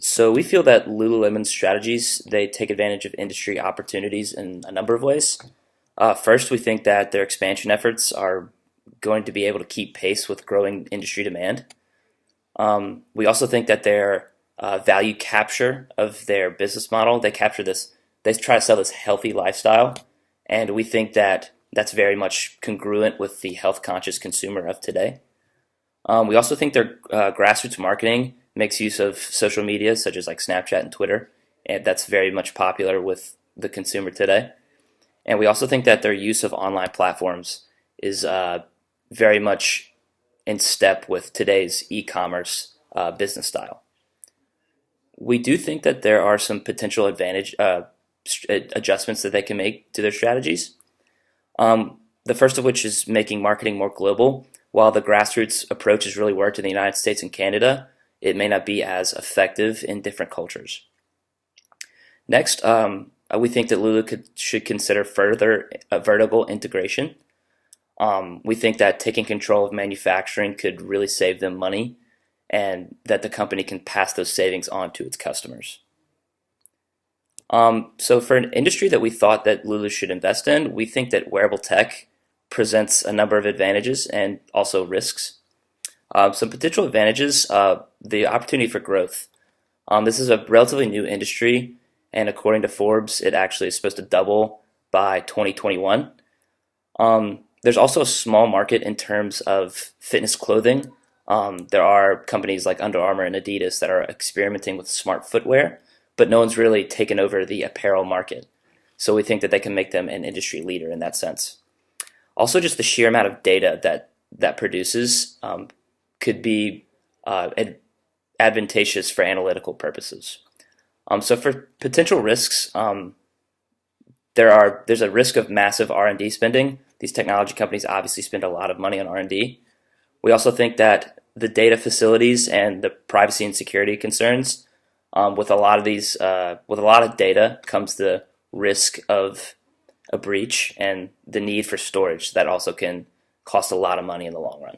So we feel that Lululemon's strategies, they take advantage of industry opportunities in a number of ways. First, we think that their expansion efforts are going to be able to keep pace with growing industry demand. We also think that their value capture of their business model, they capture this, they try to sell this healthy lifestyle, and we think that that's very much congruent with the health conscious consumer of today. We also think their grassroots marketing makes use of social media such as like Snapchat and Twitter, and that's very much popular with the consumer today. And we also think that their use of online platforms is very much in step with today's e-commerce business style. We do think that there are some potential adjustments that they can make to their strategies. The first of which is making marketing more global. While the grassroots approach has really worked in the United States and Canada, it may not be as effective in different cultures. Next, we think that should consider further vertical integration. We think that taking control of manufacturing could really save them money, and that the company can pass those savings on to its customers. So for an industry that we thought that Lulu should invest in, we think that wearable tech presents a number of advantages and also risks. Some potential advantages, the opportunity for growth. This is a relatively new industry, and according to Forbes, it actually is supposed to double by 2021. There's also a small market in terms of fitness clothing. There are companies like Under Armour and Adidas that are experimenting with smart footwear, but no one's really taken over the apparel market. So we think that they can make them an industry leader in that sense. Also, just the sheer amount of data that produces could be advantageous for analytical purposes. So for potential risks, there's a risk of massive R&D spending. These technology companies obviously spend a lot of money on R&D. We also think that the data facilities and the privacy and security concerns, with a lot of data comes the risk of a breach and the need for storage that also can cost a lot of money in the long run.